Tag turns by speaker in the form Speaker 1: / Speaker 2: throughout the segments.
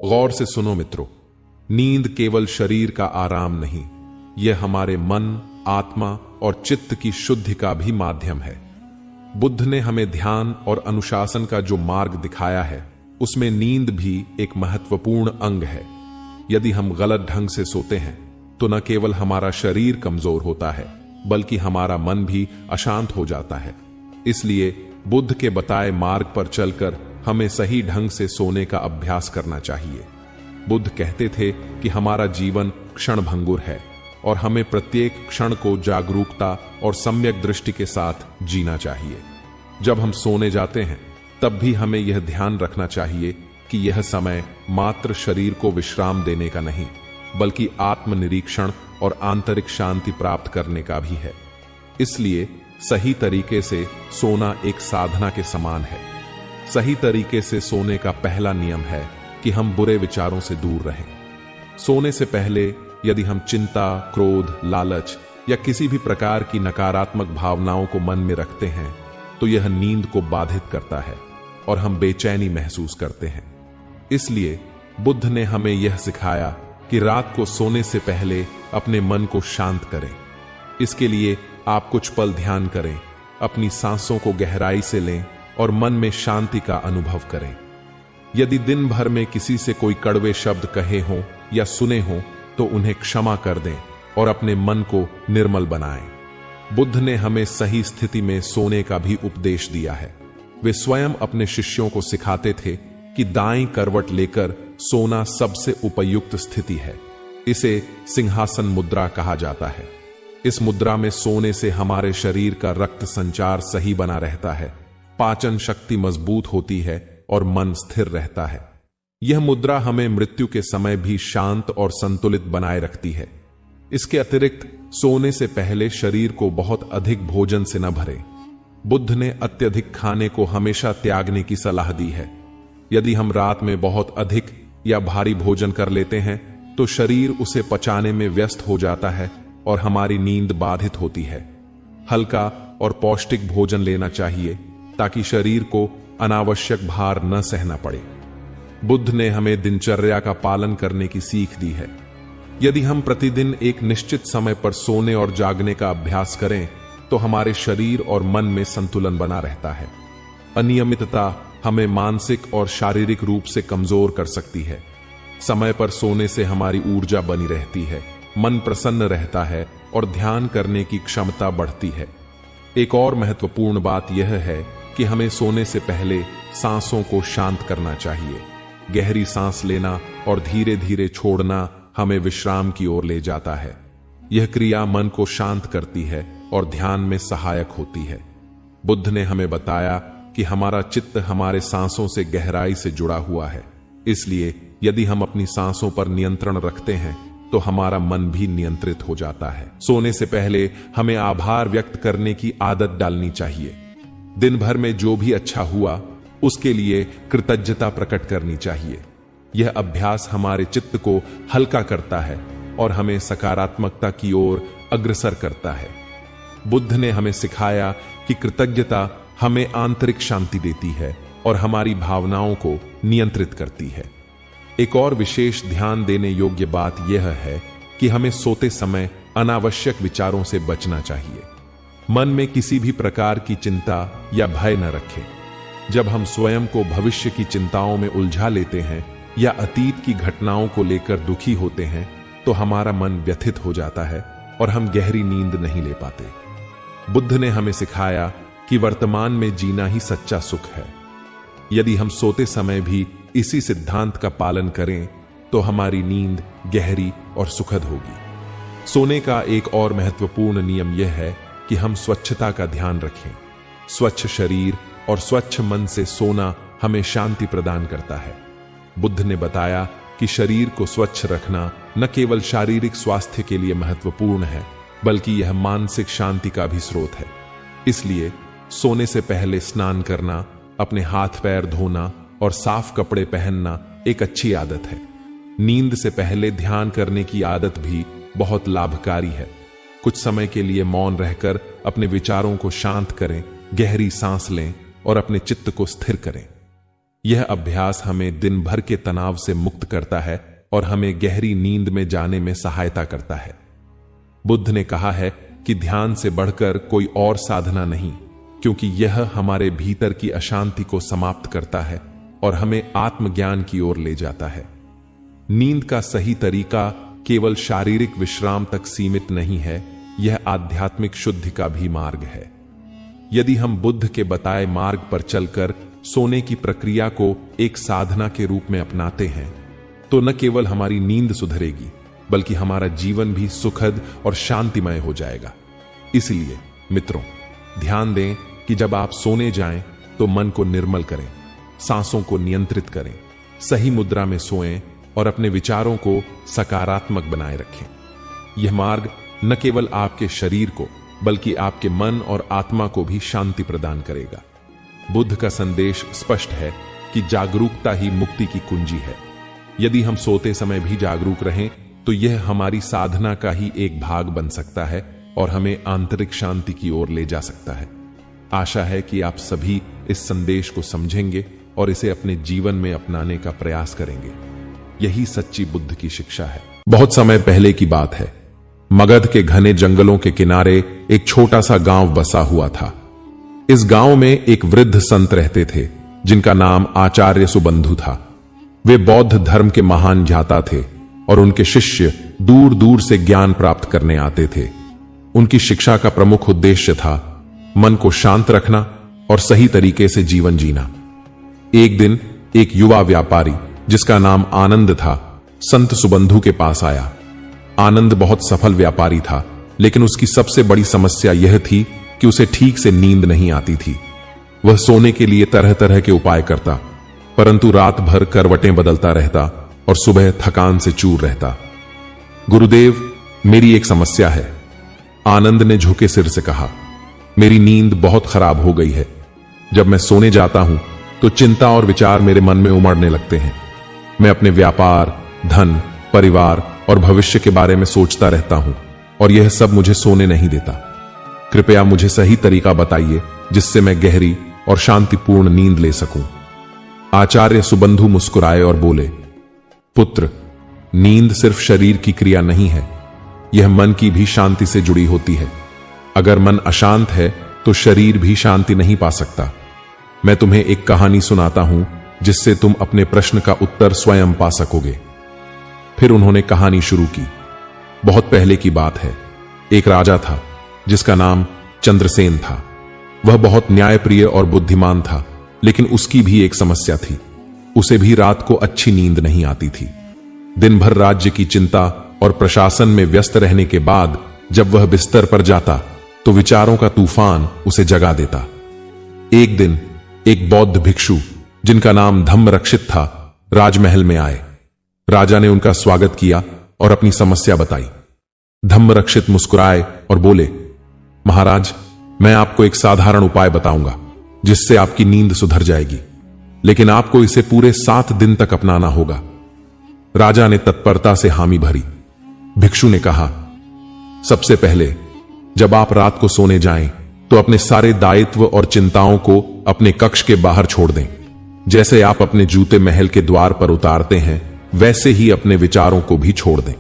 Speaker 1: गौर से सुनो मित्रों, नींद केवल शरीर का आराम नहीं, यह हमारे मन, आत्मा और चित्त की शुद्धि का भी माध्यम है। बुद्ध ने हमें ध्यान और अनुशासन का जो मार्ग दिखाया है, उसमें नींद भी एक महत्वपूर्ण अंग है। यदि हम गलत ढंग से सोते हैं तो न केवल हमारा शरीर कमजोर होता है, बल्कि हमारा मन भी अशांत हो जाता है। इसलिए बुद्ध के बताए मार्ग पर चलकर हमें सही ढंग से सोने का अभ्यास करना चाहिए। बुद्ध कहते थे कि हमारा जीवन क्षणभंगुर है और हमें प्रत्येक क्षण को जागरूकता और सम्यक दृष्टि के साथ जीना चाहिए। जब हम सोने जाते हैं तब भी हमें यह ध्यान रखना चाहिए कि यह समय मात्र शरीर को विश्राम देने का नहीं, बल्कि आत्मनिरीक्षण और आंतरिक शांति प्राप्त करने का भी है। इसलिए सही तरीके से सोना एक साधना के समान है। सही तरीके से सोने का पहला नियम है कि हम बुरे विचारों से दूर रहें। सोने से पहले यदि हम चिंता, क्रोध, लालच या किसी भी प्रकार की नकारात्मक भावनाओं को मन में रखते हैं तो यह नींद को बाधित करता है और हम बेचैनी महसूस करते हैं। इसलिए बुद्ध ने हमें यह सिखाया कि रात को सोने से पहले अपने मन को शांत करें। इसके लिए आप कुछ पल ध्यान करें, अपनी सांसों को गहराई से लें और मन में शांति का अनुभव करें। यदि दिन भर में किसी से कोई कड़वे शब्द कहे हों या सुने हों तो उन्हें क्षमा कर दें और अपने मन को निर्मल बनाएं। बुद्ध ने हमें सही स्थिति में सोने का भी उपदेश दिया है। वे स्वयं अपने शिष्यों को सिखाते थे कि दाईं करवट लेकर सोना सबसे उपयुक्त स्थिति है। इसे सिंहासन मुद्रा कहा जाता है। इस मुद्रा में सोने से हमारे शरीर का रक्त संचार सही बना रहता है, पाचन शक्ति मजबूत होती है और मन स्थिर रहता है। यह मुद्रा हमें मृत्यु के समय भी शांत और संतुलित बनाए रखती है। इसके अतिरिक्त सोने से पहले शरीर को बहुत अधिक भोजन से न भरें। बुद्ध ने अत्यधिक खाने को हमेशा त्यागने की सलाह दी है। यदि हम रात में बहुत अधिक या भारी भोजन कर लेते हैं तो शरीर उसे पचाने में व्यस्त हो जाता है और हमारी नींद बाधित होती है। हल्का और पौष्टिक भोजन लेना चाहिए ताकि शरीर को अनावश्यक भार न सहना पड़े। बुद्ध ने हमें दिनचर्या का पालन करने की सीख दी है। यदि हम प्रतिदिन एक निश्चित समय पर सोने और जागने का अभ्यास करें तो हमारे शरीर और मन में संतुलन बना रहता है। अनियमितता हमें मानसिक और शारीरिक रूप से कमजोर कर सकती है। समय पर सोने से हमारी ऊर्जा बनी रहती है, मन प्रसन्न रहता है और ध्यान करने की क्षमता बढ़ती है। एक और महत्वपूर्ण बात यह है कि हमें सोने से पहले सांसों को शांत करना चाहिए। गहरी सांस लेना और धीरे धीरे छोड़ना हमें विश्राम की ओर ले जाता है। यह क्रिया मन को शांत करती है और ध्यान में सहायक होती है। बुद्ध ने हमें बताया कि हमारा चित्त हमारे सांसों से गहराई से जुड़ा हुआ है। इसलिए यदि हम अपनी सांसों पर नियंत्रण रखते हैं तो हमारा मन भी नियंत्रित हो जाता है। सोने से पहले हमें आभार व्यक्त करने की आदत डालनी चाहिए। दिन भर में जो भी अच्छा हुआ उसके लिए कृतज्ञता प्रकट करनी चाहिए। यह अभ्यास हमारे चित्त को हल्का करता है और हमें सकारात्मकता की ओर अग्रसर करता है। बुद्ध ने हमें सिखाया कि कृतज्ञता हमें आंतरिक शांति देती है और हमारी भावनाओं को नियंत्रित करती है। एक और विशेष ध्यान देने योग्य बात यह है कि हमें सोते समय अनावश्यक विचारों से बचना चाहिए। मन में किसी भी प्रकार की चिंता या भय न रखें। जब हम स्वयं को भविष्य की चिंताओं में उलझा लेते हैं या अतीत की घटनाओं को लेकर दुखी होते हैं तो हमारा मन व्यथित हो जाता है और हम गहरी नींद नहीं ले पाते। बुद्ध ने हमें सिखाया कि वर्तमान में जीना ही सच्चा सुख है। यदि हम सोते समय भी इसी सिद्धांत का पालन करें तो हमारी नींद गहरी और सुखद होगी। सोने का एक और महत्वपूर्ण नियम यह है कि हम स्वच्छता का ध्यान रखें। स्वच्छ शरीर और स्वच्छ मन से सोना हमें शांति प्रदान करता है। बुद्ध ने बताया कि शरीर को स्वच्छ रखना न केवल शारीरिक स्वास्थ्य के लिए महत्वपूर्ण है, बल्कि यह मानसिक शांति का भी स्रोत है। इसलिए सोने से पहले स्नान करना, अपने हाथ पैर धोना और साफ कपड़े पहनना एक अच्छी आदत है। नींद से पहले ध्यान करने की आदत भी बहुत लाभकारी है। कुछ समय के लिए मौन रहकर अपने विचारों को शांत करें, गहरी सांस लें और अपने चित्त को स्थिर करें। यह अभ्यास हमें दिन भर के तनाव से मुक्त करता है और हमें गहरी नींद में जाने में सहायता करता है। बुद्ध ने कहा है कि ध्यान से बढ़कर कोई और साधना नहीं, क्योंकि यह हमारे भीतर की अशांति को समाप्त करता है और हमें आत्मज्ञान की ओर ले जाता है। नींद का सही तरीका केवल शारीरिक विश्राम तक सीमित नहीं है, यह आध्यात्मिक शुद्धि का भी मार्ग है। यदि हम बुद्ध के बताए मार्ग पर चलकर सोने की प्रक्रिया को एक साधना के रूप में अपनाते हैं, तो न केवल हमारी नींद सुधरेगी, बल्कि हमारा जीवन भी सुखद और शांतिमय हो जाएगा। इसलिए मित्रों, ध्यान दें कि जब आप सोने जाएं तो मन को निर्मल करें, सांसों को नियंत्रित करें, सही मुद्रा में सोएं और अपने विचारों को सकारात्मक बनाए रखें। यह मार्ग न केवल आपके शरीर को बल्कि आपके मन और आत्मा को भी शांति प्रदान करेगा। बुद्ध का संदेश स्पष्ट है कि जागरूकता ही मुक्ति की कुंजी है। यदि हम सोते समय भी जागरूक रहें तो यह हमारी साधना का ही एक भाग बन सकता है और हमें आंतरिक शांति की ओर ले जा सकता है। आशा है कि आप सभी इस संदेश को समझेंगे और इसे अपने जीवन में अपनाने का प्रयास करेंगे। यही सच्ची बुद्ध की शिक्षा है। बहुत समय पहले की बात है। मगध के घने जंगलों के किनारे एक छोटा सा गांव बसा हुआ था। इस गांव में एक वृद्ध संत रहते थे जिनका नाम आचार्य सुबंधु था। वे बौद्ध धर्म के महान ज्ञाता थे और उनके शिष्य दूर दूर से ज्ञान प्राप्त करने आते थे। उनकी शिक्षा का प्रमुख उद्देश्य था मन को शांत रखना और सही तरीके से जीवन जीना। एक दिन एक युवा व्यापारी जिसका नाम आनंद था, संत सुबंधु के पास आया। आनंद बहुत सफल व्यापारी था, लेकिन उसकी सबसे बड़ी समस्या यह थी कि उसे ठीक से नींद नहीं आती थी। वह सोने के लिए तरह तरह के उपाय करता, परंतु रात भर करवटें बदलता रहता और सुबह थकान से चूर रहता। गुरुदेव, मेरी एक समस्या है, आनंद ने झुके सिर से कहा। मेरी नींद बहुत खराब हो गई है। जब मैं सोने जाता हूं तो चिंता और विचार मेरे मन में उमड़ने लगते हैं। मैं अपने व्यापार, धन, परिवार और भविष्य के बारे में सोचता रहता हूं और यह सब मुझे सोने नहीं देता। कृपया मुझे सही तरीका बताइए जिससे मैं गहरी और शांतिपूर्ण नींद ले सकूं। आचार्य सुबंधु मुस्कुराए और बोले, पुत्र, नींद सिर्फ शरीर की क्रिया नहीं है, यह मन की भी शांति से जुड़ी होती है। अगर मन अशांत है तो शरीर भी शांति नहीं पा सकता। मैं तुम्हें एक कहानी सुनाता हूं जिससे तुम अपने प्रश्न का उत्तर स्वयं पा सकोगे। फिर उन्होंने कहानी शुरू की। बहुत पहले की बात है। एक राजा था जिसका नाम चंद्रसेन था। वह बहुत न्यायप्रिय और बुद्धिमान था, लेकिन उसकी भी एक समस्या थी। उसे भी रात को अच्छी नींद नहीं आती थी। दिन भर राज्य की चिंता और प्रशासन में व्यस्त रहने के बाद जब वह बिस्तर पर जाता तो विचारों का तूफान उसे जगा देता। एक दिन एक बौद्ध भिक्षु जिनका नाम धम्मरक्षित था, राजमहल में आए। राजा ने उनका स्वागत किया और अपनी समस्या बताई। धम्मरक्षित मुस्कुराए और बोले, महाराज, मैं आपको एक साधारण उपाय बताऊंगा जिससे आपकी नींद सुधर जाएगी, लेकिन आपको इसे पूरे 7 दिन तक अपनाना होगा। राजा ने तत्परता से हामी भरी। भिक्षु ने कहा, सबसे पहले जब आप रात को सोने जाएं तो अपने सारे दायित्व और चिंताओं को अपने कक्ष के बाहर छोड़ दें। जैसे आप अपने जूते महल के द्वार पर उतारते हैं, वैसे ही अपने विचारों को भी छोड़ दें।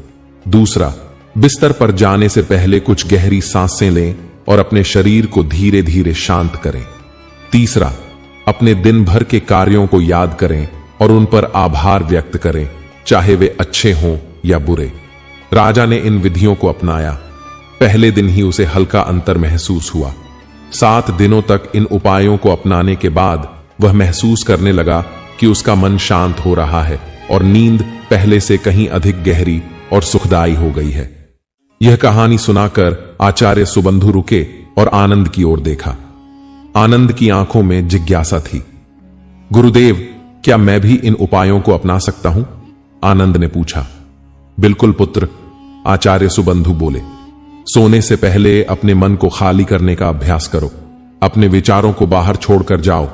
Speaker 1: दूसरा, बिस्तर पर जाने से पहले कुछ गहरी सांसें लें और अपने शरीर को धीरे धीरे शांत करें। तीसरा, अपने दिन भर के कार्यों को याद करें और उन पर आभार व्यक्त करें, चाहे वे अच्छे हों या बुरे। राजा ने इन विधियों को अपनाया। पहले दिन ही उसे हल्का अंतर महसूस हुआ। 7 दिनों तक इन उपायों को अपनाने के बाद वह महसूस करने लगा कि उसका मन शांत हो रहा है और नींद पहले से कहीं अधिक गहरी और सुखदायी हो गई है। यह कहानी सुनाकर आचार्य सुबंधु रुके और आनंद की ओर देखा। आनंद की आंखों में जिज्ञासा थी। गुरुदेव, क्या मैं भी इन उपायों को अपना सकता हूं? आनंद ने पूछा। बिल्कुल पुत्र, आचार्य सुबंधु बोले। सोने से पहले अपने मन को खाली करने का अभ्यास करो। अपने विचारों को बाहर छोड़कर जाओ।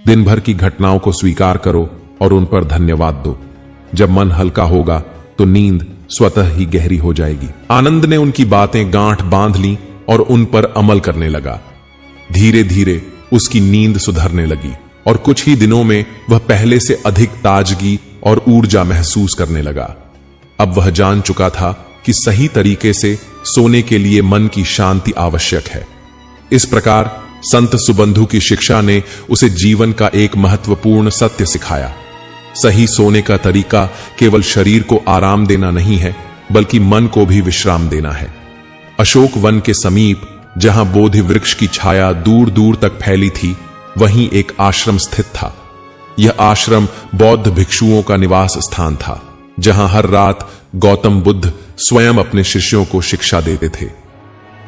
Speaker 1: दिन भर की घटनाओं को स्वीकार करो और उन पर धन्यवाद दो। जब मन हल्का होगा तो नींद स्वतः ही गहरी हो जाएगी। आनंद ने उनकी बातें गांठ बांध ली और उन पर अमल करने लगा। धीरे धीरे उसकी नींद सुधरने लगी और कुछ ही दिनों में वह पहले से अधिक ताजगी और ऊर्जा महसूस करने लगा। अब वह जान चुका था कि सही तरीके से सोने के लिए मन की शांति आवश्यक है। इस प्रकार संत सुबंधु की शिक्षा ने उसे जीवन का एक महत्वपूर्ण सत्य सिखाया। सही सोने का तरीका केवल शरीर को आराम देना नहीं है, बल्कि मन को भी विश्राम देना है। अशोक वन के समीप, जहां बोधि वृक्ष की छाया दूर दूर तक फैली थी, वहीं एक आश्रम स्थित था। यह आश्रम बौद्ध भिक्षुओं का निवास स्थान था, जहां हर रात गौतम बुद्ध स्वयं अपने शिष्यों को शिक्षा देते थे।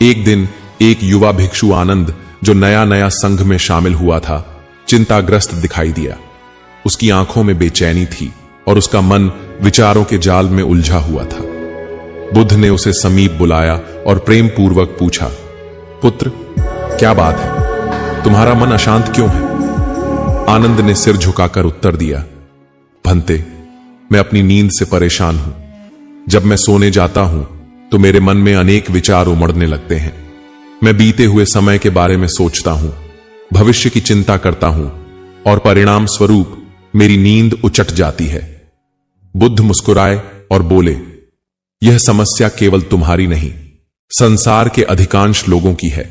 Speaker 1: एक दिन एक युवा भिक्षु आनंद, जो नया नया संघ में शामिल हुआ था, चिंताग्रस्त दिखाई दिया। उसकी आंखों में बेचैनी थी और उसका मन विचारों के जाल में उलझा हुआ था। बुद्ध ने उसे समीप बुलाया और प्रेम पूर्वक पूछा, पुत्र, क्या बात है? तुम्हारा मन अशांत क्यों है? आनंद ने सिर झुकाकर उत्तर दिया, भंते, मैं अपनी नींद से परेशान हूं। जब मैं सोने जाता हूं तो मेरे मन में अनेक विचार उमड़ने लगते हैं। मैं बीते हुए समय के बारे में सोचता हूं, भविष्य की चिंता करता हूं और परिणाम स्वरूप मेरी नींद उचट जाती है। बुद्ध मुस्कुराए और बोले, यह समस्या केवल तुम्हारी नहीं, संसार के अधिकांश लोगों की है।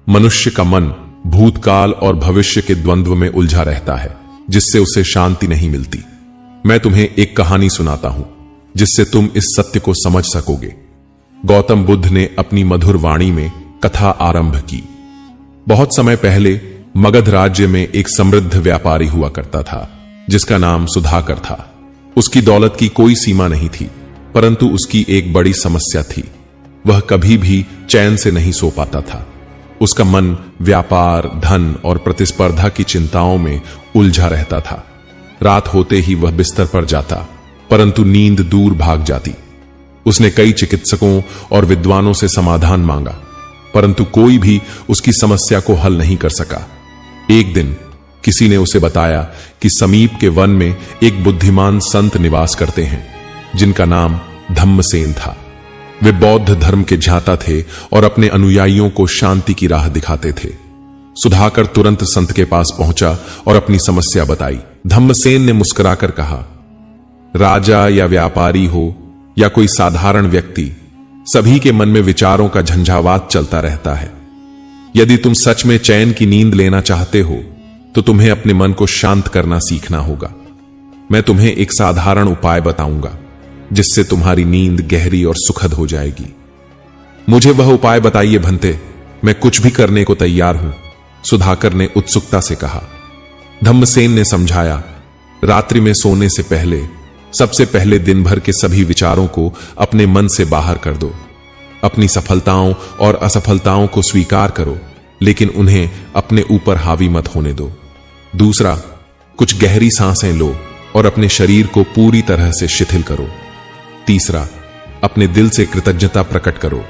Speaker 1: मनुष्य का मन भूतकाल और भविष्य के द्वंद्व में उलझा रहता है, जिससे उसे शांति नहीं मिलती। मैं तुम्हें एक कहानी सुनाता हूं, जिससे तुम इस सत्य को समझ सकोगे। गौतम बुद्ध ने अपनी मधुर वाणी में कथा आरंभ की। बहुत समय पहले मगध राज्य में एक समृद्ध व्यापारी हुआ करता था, जिसका नाम सुधाकर था। उसकी दौलत की कोई सीमा नहीं थी, परंतु उसकी एक बड़ी समस्या थी। वह कभी भी चैन से नहीं सो पाता था। उसका मन व्यापार, धन और प्रतिस्पर्धा की चिंताओं में उलझा रहता था। रात होते ही वह बिस्तर पर जाता, परंतु नींद दूर भाग जाती। उसने कई चिकित्सकों और विद्वानों से समाधान मांगा, परंतु कोई भी उसकी समस्या को हल नहीं कर सका। एक दिन किसी ने उसे बताया कि समीप के वन में एक बुद्धिमान संत निवास करते हैं, जिनका नाम धम्मसेन था। वे बौद्ध धर्म के झाता थे और अपने अनुयायियों को शांति की राह दिखाते थे। सुधाकर तुरंत संत के पास पहुंचा और अपनी समस्या बताई। धम्मसेन ने मुस्कुराकर कहा, राजा या व्यापारी हो या कोई साधारण व्यक्ति, सभी के मन में विचारों का झंझावात चलता रहता है। यदि तुम सच में चैन की नींद लेना चाहते हो तो तुम्हें अपने मन को शांत करना सीखना होगा। मैं तुम्हें एक साधारण उपाय बताऊंगा, जिससे तुम्हारी नींद गहरी और सुखद हो जाएगी। मुझे वह उपाय बताइए भंते, मैं कुछ भी करने को तैयार हूं, सुधाकर ने उत्सुकता से कहा। धम्मसेन ने समझाया, रात्रि में सोने से पहले सबसे पहले दिन भर के सभी विचारों को अपने मन से बाहर कर दो। अपनी सफलताओं और असफलताओं को स्वीकार करो, लेकिन उन्हें अपने ऊपर हावी मत होने दो। दूसरा, कुछ गहरी सांसें लो और अपने शरीर को पूरी तरह से शिथिल करो। तीसरा, अपने दिल से कृतज्ञता प्रकट करो।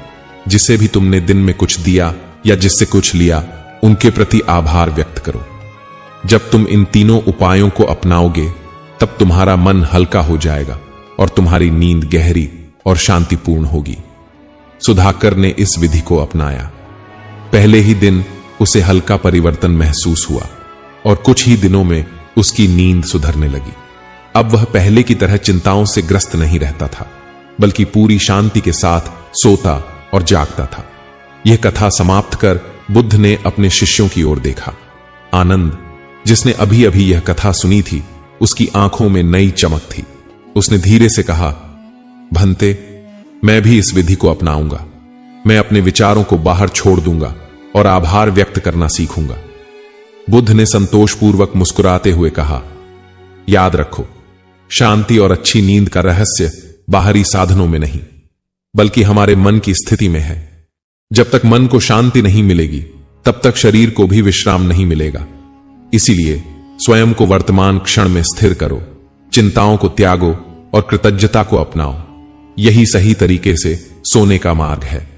Speaker 1: जिसे भी तुमने दिन में कुछ दिया या जिससे कुछ लिया, उनके प्रति आभार व्यक्त करो। जब तुम इन तीनों उपायों को अपनाओगे, तब तुम्हारा मन हल्का हो जाएगा और तुम्हारी नींद गहरी और शांतिपूर्ण होगी। सुधाकर ने इस विधि को अपनाया। पहले ही दिन उसे हल्का परिवर्तन महसूस हुआ और कुछ ही दिनों में उसकी नींद सुधरने लगी। अब वह पहले की तरह चिंताओं से ग्रस्त नहीं रहता था, बल्कि पूरी शांति के साथ सोता और जागता था। यह कथा समाप्त कर बुद्ध ने अपने शिष्यों की ओर देखा। आनंद, जिसने अभी अभी यह कथा सुनी थी, उसकी आंखों में नई चमक थी। उसने धीरे से कहा, भंते, मैं भी इस विधि को अपनाऊंगा। मैं अपने विचारों को बाहर छोड़ दूंगा और आभार व्यक्त करना सीखूंगा। बुद्ध ने संतोषपूर्वक मुस्कुराते हुए कहा, याद रखो, शांति और अच्छी नींद का रहस्य बाहरी साधनों में नहीं, बल्कि हमारे मन की स्थिति में है। जब तक मन को शांति नहीं मिलेगी, तब तक शरीर को भी विश्राम नहीं मिलेगा। इसीलिए स्वयं को वर्तमान क्षण में स्थिर करो, चिंताओं को त्यागो और कृतज्ञता को अपनाओ। यही सही तरीके से सोने का मार्ग है।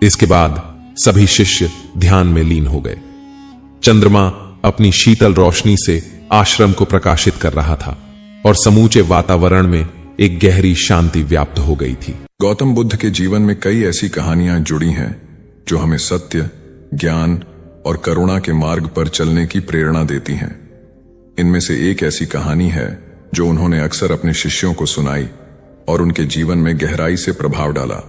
Speaker 1: इसके बाद सभी शिष्य ध्यान में लीन हो गए। चंद्रमा अपनी शीतल रोशनी से आश्रम को प्रकाशित कर रहा था और समूचे वातावरण में एक गहरी शांति व्याप्त हो गई थी।
Speaker 2: गौतम बुद्ध के जीवन में कई ऐसी कहानियां जुड़ी हैं जो हमें सत्य, ज्ञान और करुणा के मार्ग पर चलने की प्रेरणा देती हैं। इनमें से एक ऐसी कहानी है जो उन्होंने अक्सर अपने शिष्यों को सुनाई और उनके जीवन में गहराई से प्रभाव डाला।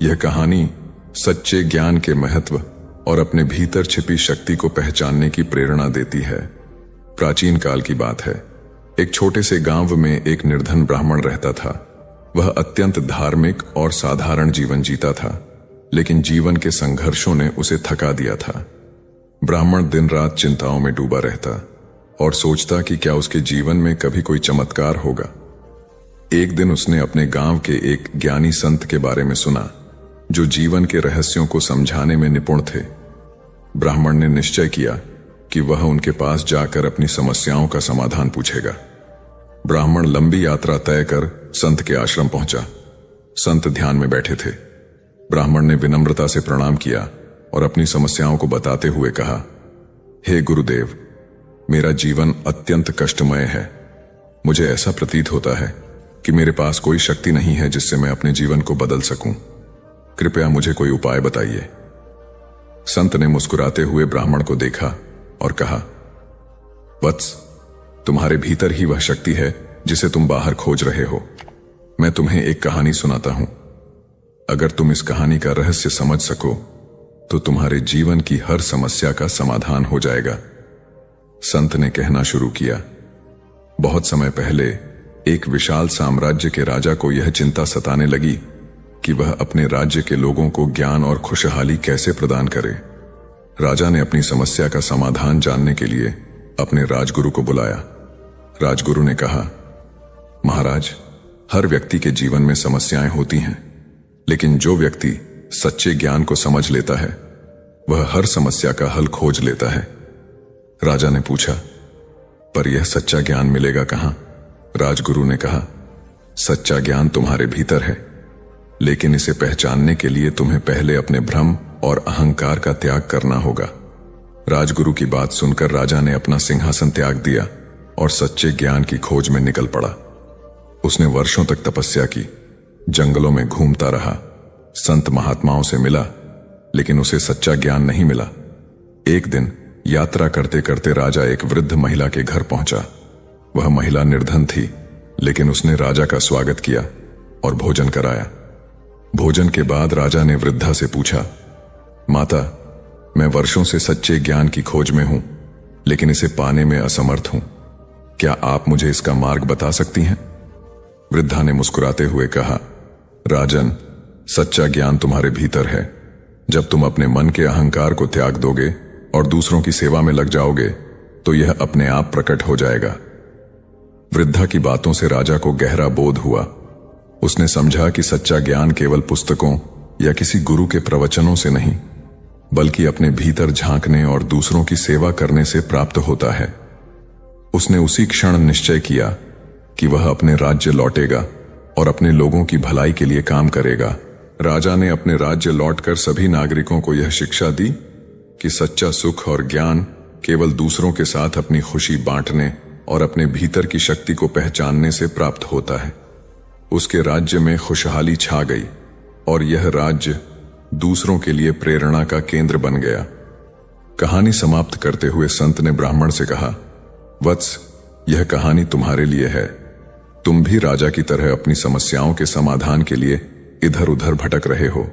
Speaker 2: यह कहानी सच्चे ज्ञान के महत्व और अपने भीतर छिपी शक्ति को पहचानने की प्रेरणा देती है। प्राचीन काल की बात है। एक छोटे से गांव में एक निर्धन ब्राह्मण रहता था। वह अत्यंत धार्मिक और साधारण जीवन जीता था, लेकिन जीवन के संघर्षों ने उसे थका दिया था। ब्राह्मण दिन रात चिंताओं में डूबा रहता और सोचता कि क्या उसके जीवन में कभी कोई चमत्कार होगा। एक दिन उसने अपने गांव के एक ज्ञानी संत के बारे में सुना जो जीवन के रहस्यों को समझाने में निपुण थे। ब्राह्मण ने निश्चय किया कि वह उनके पास जाकर अपनी समस्याओं का समाधान पूछेगा। ब्राह्मण लंबी यात्रा तय कर संत के आश्रम पहुंचा। संत ध्यान में बैठे थे। ब्राह्मण ने विनम्रता से प्रणाम किया और अपनी समस्याओं को बताते हुए कहा, हे गुरुदेव, मेरा जीवन अत्यंत कष्टमय है। मुझे ऐसा प्रतीत होता है कि मेरे पास कोई शक्ति नहीं है जिससे मैं अपने जीवन को बदल सकूं। कृपया मुझे कोई उपाय बताइए। संत ने मुस्कुराते हुए ब्राह्मण को देखा और कहा, वत्स, तुम्हारे भीतर ही वह शक्ति है जिसे तुम बाहर खोज रहे हो। मैं तुम्हें एक कहानी सुनाता हूं। अगर तुम इस कहानी का रहस्य समझ सको तो तुम्हारे जीवन की हर समस्या का समाधान हो जाएगा। संत ने कहना शुरू किया, बहुत समय पहले एक विशाल साम्राज्य के राजा को यह चिंता सताने लगी कि वह अपने राज्य के लोगों को ज्ञान और खुशहाली कैसे प्रदान करे। राजा ने अपनी समस्या का समाधान जानने के लिए अपने राजगुरु को बुलाया। राजगुरु ने कहा, महाराज, हर व्यक्ति के जीवन में समस्याएं होती हैं, लेकिन जो व्यक्ति सच्चे ज्ञान को समझ लेता है वह हर समस्या का हल खोज लेता है। राजा ने पूछा, पर यह सच्चा ज्ञान मिलेगा कहां? राजगुरु ने कहा, सच्चा ज्ञान तुम्हारे भीतर है, लेकिन इसे पहचानने के लिए तुम्हें पहले अपने भ्रम और अहंकार का त्याग करना होगा। राजगुरु की बात सुनकर राजा ने अपना सिंहासन त्याग दिया और सच्चे ज्ञान की खोज में निकल पड़ा। उसने वर्षों तक तपस्या की, जंगलों में घूमता रहा, संत महात्माओं से मिला, लेकिन उसे सच्चा ज्ञान नहीं मिला। एक दिन यात्रा करते करते राजा एक वृद्ध महिला के घर पहुंचा। वह महिला निर्धन थी, लेकिन उसने राजा का स्वागत किया और भोजन कराया। भोजन के बाद राजा ने वृद्धा से पूछा, माता, मैं वर्षों से सच्चे ज्ञान की खोज में हूं, लेकिन इसे पाने में असमर्थ हूं। क्या आप मुझे इसका मार्ग बता सकती हैं? वृद्धा ने मुस्कुराते हुए कहा, राजन, सच्चा ज्ञान तुम्हारे भीतर है। जब तुम अपने मन के अहंकार को त्याग दोगे और दूसरों की सेवा में लग जाओगे तो यह अपने आप प्रकट हो जाएगा। वृद्धा की बातों से राजा को गहरा बोध हुआ। उसने समझा कि सच्चा ज्ञान केवल पुस्तकों या किसी गुरु के प्रवचनों से नहीं, बल्कि अपने भीतर झांकने और दूसरों की सेवा करने से प्राप्त होता है। उसने उसी क्षण निश्चय किया कि वह अपने राज्य लौटेगा और अपने लोगों की भलाई के लिए काम करेगा। राजा ने अपने राज्य लौटकर सभी नागरिकों को यह शिक्षा दी कि सच्चा सुख और ज्ञान केवल दूसरों के साथ अपनी खुशी बांटने और अपने भीतर की शक्ति को पहचानने से प्राप्त होता है। उसके राज्य में खुशहाली छा गई और यह राज्य दूसरों के लिए प्रेरणा का केंद्र बन गया। कहानी समाप्त करते हुए संत ने ब्राह्मण से कहा, वत्स, यह कहानी तुम्हारे लिए है। तुम भी राजा की तरह अपनी समस्याओं के समाधान के लिए इधर उधर भटक रहे हो,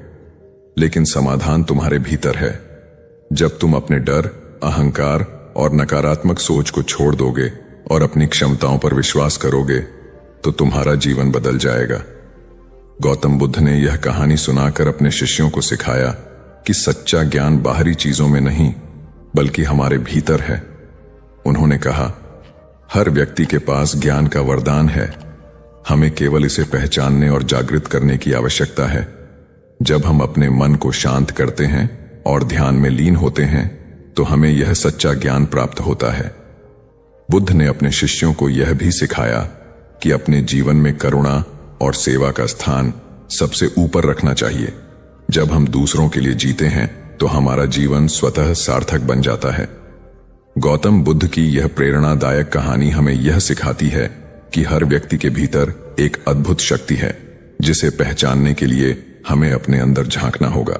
Speaker 2: लेकिन समाधान तुम्हारे भीतर है। जब तुम अपने डर, अहंकार और नकारात्मक सोच को छोड़ दोगे और अपनी क्षमताओं पर विश्वास करोगे तो तुम्हारा जीवन बदल जाएगा। गौतम बुद्ध ने यह कहानी सुनाकर अपने शिष्यों को सिखाया कि सच्चा ज्ञान बाहरी चीजों में नहीं, बल्कि हमारे भीतर है। उन्होंने कहा, हर व्यक्ति के पास ज्ञान का वरदान है। हमें केवल इसे पहचानने और जागृत करने की आवश्यकता है। जब हम अपने मन को शांत करते हैं और ध्यान में लीन होते हैं तो हमें यह सच्चा ज्ञान प्राप्त होता है। बुद्ध ने अपने शिष्यों को यह भी सिखाया कि अपने जीवन में करुणा और सेवा का स्थान सबसे ऊपर रखना चाहिए। जब हम दूसरों के लिए जीते हैं तो हमारा जीवन स्वतः सार्थक बन जाता है। गौतम बुद्ध की यह प्रेरणादायक कहानी हमें यह सिखाती है कि हर व्यक्ति के भीतर एक अद्भुत शक्ति है, जिसे पहचानने के लिए हमें अपने अंदर झांकना होगा।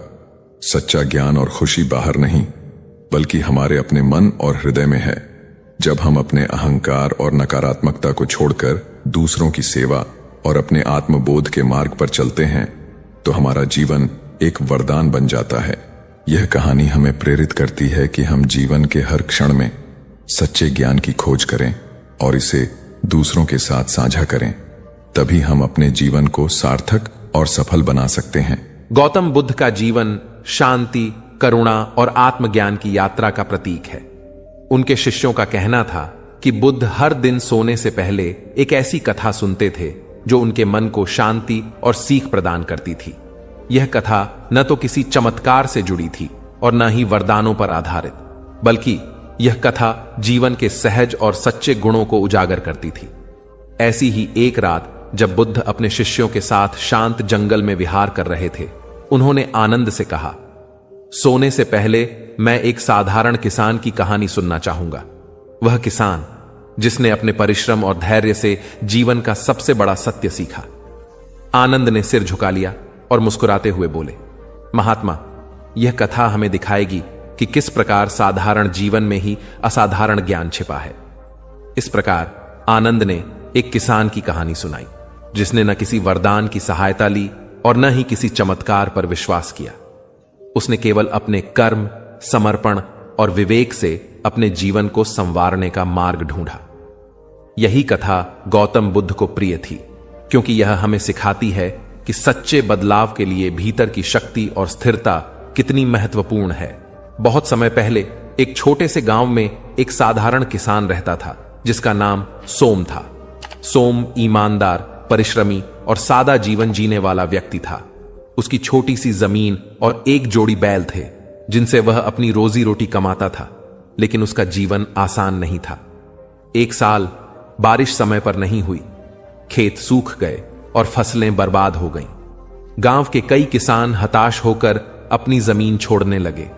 Speaker 2: सच्चा ज्ञान और खुशी बाहर नहीं, बल्कि हमारे अपने मन और हृदय में है। जब हम अपने अहंकार और नकारात्मकता को छोड़कर दूसरों की सेवा और अपने आत्मबोध के मार्ग पर चलते हैं तो हमारा जीवन एक वरदान बन जाता है। यह कहानी हमें प्रेरित करती है कि हम जीवन के हर क्षण में सच्चे ज्ञान की खोज करें और इसे दूसरों के साथ साझा करें। तभी हम अपने जीवन को सार्थक और सफल बना सकते हैं।
Speaker 1: गौतम बुद्ध का जीवन शांति, करुणा और आत्मज्ञान की यात्रा का प्रतीक है। उनके शिष्यों का कहना था कि बुद्ध हर दिन सोने से पहले एक ऐसी कथा सुनते थे जो उनके मन को शांति और सीख प्रदान करती थी। यह कथा न तो किसी चमत्कार से जुड़ी थी और न ही वरदानों पर आधारित, बल्कि यह कथा जीवन के सहज और सच्चे गुणों को उजागर करती थी। ऐसी ही एक रात जब बुद्ध अपने शिष्यों के साथ शांत जंगल में विहार कर रहे थे, उन्होंने आनंद से कहा, सोने से पहले मैं एक साधारण किसान की कहानी सुनना चाहूंगा। वह किसान जिसने अपने परिश्रम और धैर्य से जीवन का सबसे बड़ा सत्य सीखा। आनंद ने सिर झुका लिया और मुस्कुराते हुए बोले, महात्मा, यह कथा हमें दिखाएगी कि किस प्रकार साधारण जीवन में ही असाधारण ज्ञान छिपा है। इस प्रकार आनंद ने एक किसान की कहानी सुनाई जिसने न किसी वरदान की सहायता ली और न ही किसी चमत्कार पर विश्वास किया। उसने केवल अपने कर्म, समर्पण और विवेक से अपने जीवन को संवारने का मार्ग ढूंढा। यही कथा गौतम बुद्ध को प्रिय थी, क्योंकि यह हमें सिखाती है कि सच्चे बदलाव के लिए भीतर की शक्ति और स्थिरता कितनी महत्वपूर्ण है। बहुत समय पहले एक छोटे से गांव में एक साधारण किसान रहता था जिसका नाम सोम था। सोम ईमानदार, परिश्रमी और सादा जीवन जीने वाला व्यक्ति था। उसकी छोटी सी जमीन और एक जोड़ी बैल थे जिनसे वह अपनी रोजी रोटी कमाता था, लेकिन उसका जीवन आसान नहीं था। एक साल बारिश समय पर नहीं हुई, खेत सूख गए और फसलें बर्बाद हो गईं। गांव के कई किसान हताश होकर अपनी जमीन छोड़ने लगे।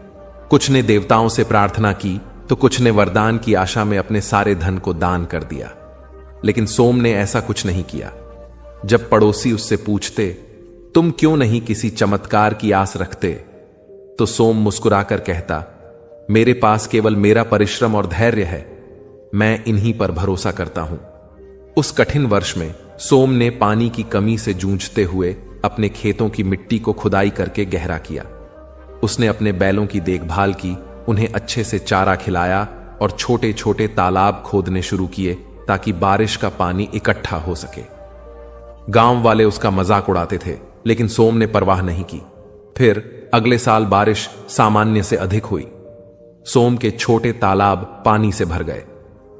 Speaker 1: कुछ ने देवताओं से प्रार्थना की तो कुछ ने वरदान की आशा में अपने सारे धन को दान कर दिया, लेकिन सोम ने ऐसा कुछ नहीं किया। जब पड़ोसी उससे पूछते, तुम क्यों नहीं किसी चमत्कार की आस रखते, तो सोम मुस्कुराकर कहता, मेरे पास केवल मेरा परिश्रम और धैर्य है, मैं इन्हीं पर भरोसा करता हूं। उस कठिन वर्ष में सोम ने पानी की कमी से जूझते हुए अपने खेतों की मिट्टी को खुदाई करके गहरा किया। उसने अपने बैलों की देखभाल की, उन्हें अच्छे से चारा खिलाया और छोटे छोटे तालाब खोदने शुरू किए ताकि बारिश का पानी इकट्ठा हो सके। गांव वाले उसका मजाक उड़ाते थे, लेकिन सोम ने परवाह नहीं की। फिर अगले साल बारिश सामान्य से अधिक हुई। सोम के छोटे तालाब पानी से भर गए।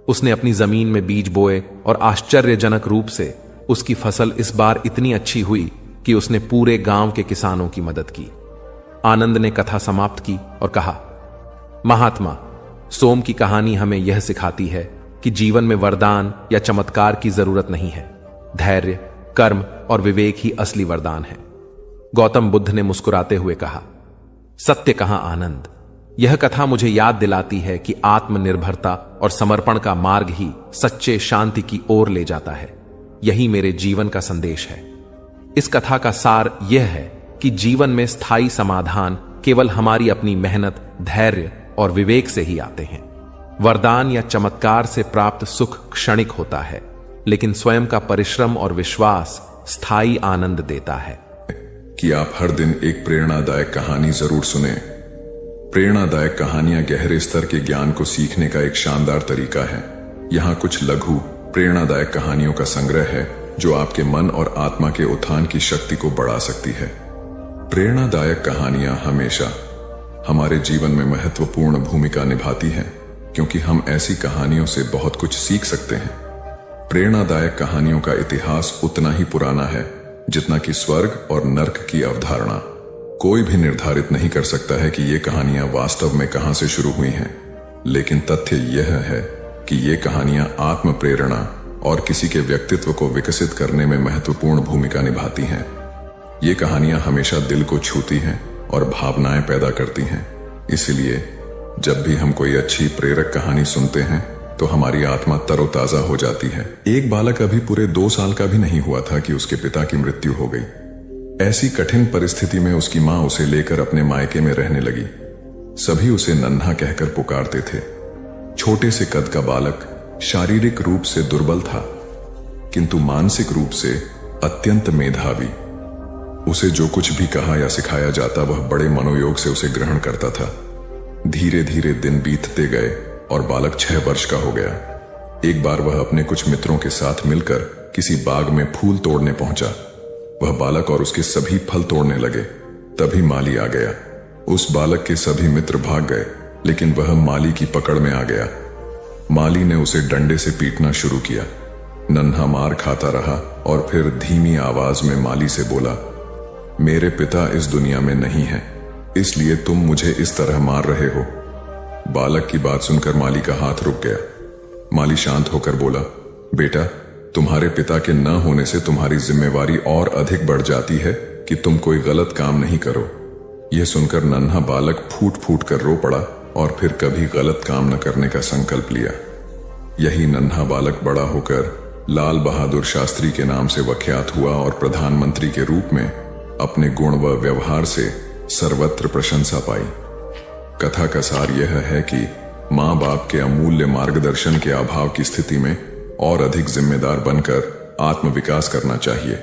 Speaker 1: उसने अपनी जमीन में बीज बोए और आश्चर्यजनक रूप से उसकी फसल इस बार इतनी अच्छी हुई कि उसने पूरे गांव के किसानों की मदद की। आनंद ने कथा समाप्त की और कहा, महात्मा, सोम की कहानी हमें यह सिखाती है कि जीवन में वरदान या चमत्कार की जरूरत नहीं है। धैर्य, कर्म और विवेक ही असली वरदान है। गौतम बुद्ध ने मुस्कुराते हुए कहा, सत्य कहा आनंद। यह कथा मुझे याद दिलाती है कि आत्मनिर्भरता और समर्पण का मार्ग ही सच्चे शांति की ओर ले जाता है। यही मेरे जीवन का संदेश है। इस कथा का सार यह है कि जीवन में स्थायी समाधान केवल हमारी अपनी मेहनत, धैर्य और विवेक से ही आते हैं। वरदान या चमत्कार से प्राप्त सुख क्षणिक होता है, लेकिन स्वयं का परिश्रम और विश्वास स्थायी आनंद देता है।
Speaker 2: कि आप हर दिन एक प्रेरणादायक कहानी जरूर सुने। प्रेरणादायक कहानियां गहरे स्तर के ज्ञान को सीखने का एक शानदार तरीका है। यहाँ कुछ लघु प्रेरणादायक कहानियों का संग्रह है जो आपके मन और आत्मा के उत्थान की शक्ति को बढ़ा सकती है। प्रेरणादायक कहानियां हमेशा हमारे जीवन में महत्वपूर्ण भूमिका निभाती हैं, क्योंकि हम ऐसी कहानियों से बहुत कुछ सीख सकते हैं। प्रेरणादायक कहानियों का इतिहास उतना ही पुराना है जितना कि स्वर्ग और नर्क की अवधारणा। कोई भी निर्धारित नहीं कर सकता है कि ये कहानियां वास्तव में कहां से शुरू हुई हैं, लेकिन तथ्य यह है कि ये कहानियां आत्म प्रेरणा और किसी के व्यक्तित्व को विकसित करने में महत्वपूर्ण भूमिका निभाती हैं। ये कहानियां हमेशा दिल को छूती हैं और भावनाएं पैदा करती हैं। इसलिए जब भी हम कोई अच्छी प्रेरक कहानी सुनते हैं तो हमारी आत्मा तरोताजा हो जाती है। एक बालक अभी पूरे 2 साल का भी नहीं हुआ था कि उसके पिता की मृत्यु हो गई। ऐसी कठिन परिस्थिति में उसकी मां उसे लेकर अपने मायके में रहने लगी। सभी उसे नन्हा कहकर पुकारते थे, छोटे से कद का बालक शारीरिक रूप से दुर्बल था, किंतु मानसिक रूप से अत्यंत मेधावी। उसे जो कुछ भी कहा या सिखाया जाता वह बड़े मनोयोग से उसे ग्रहण करता था। धीरे धीरे दिन बीतते गए और बालक 6 वर्ष का हो गया। एक बार वह अपने कुछ मित्रों के साथ मिलकर किसी बाग में फूल तोड़ने पहुंचा। वह बालक और उसके सभी फल तोड़ने लगे। तभी माली आ गया। उस बालक के सभी मित्र भाग गए, लेकिन वह माली की पकड़ में आ गया। माली ने उसे डंडे से पीटना शुरू किया। नन्हा मार खाता रहा और फिर धीमी आवाज में माली से बोला, मेरे पिता इस दुनिया में नहीं है, इसलिए तुम मुझे इस तरह मार रहे हो। बालक की बात सुनकर माली का हाथ रुक गया। माली शांत होकर बोला, बेटा, तुम्हारे पिता के न होने से तुम्हारी जिम्मेवारी और अधिक बढ़ जाती है कि तुम कोई गलत काम नहीं करो। यह सुनकर नन्हा बालक फूट फूट कर रो पड़ा और फिर कभी गलत काम न करने का संकल्प लिया। यही नन्हा बालक बड़ा होकर लाल बहादुर शास्त्री के नाम से विख्यात हुआ और प्रधानमंत्री के रूप में अपने गुण व व्यवहार से सर्वत्र प्रशंसा पाई। कथा का सार यह है कि माँ बाप के अमूल्य मार्गदर्शन के अभाव की स्थिति में और अधिक जिम्मेदार बनकर आत्म विकास करना चाहिए।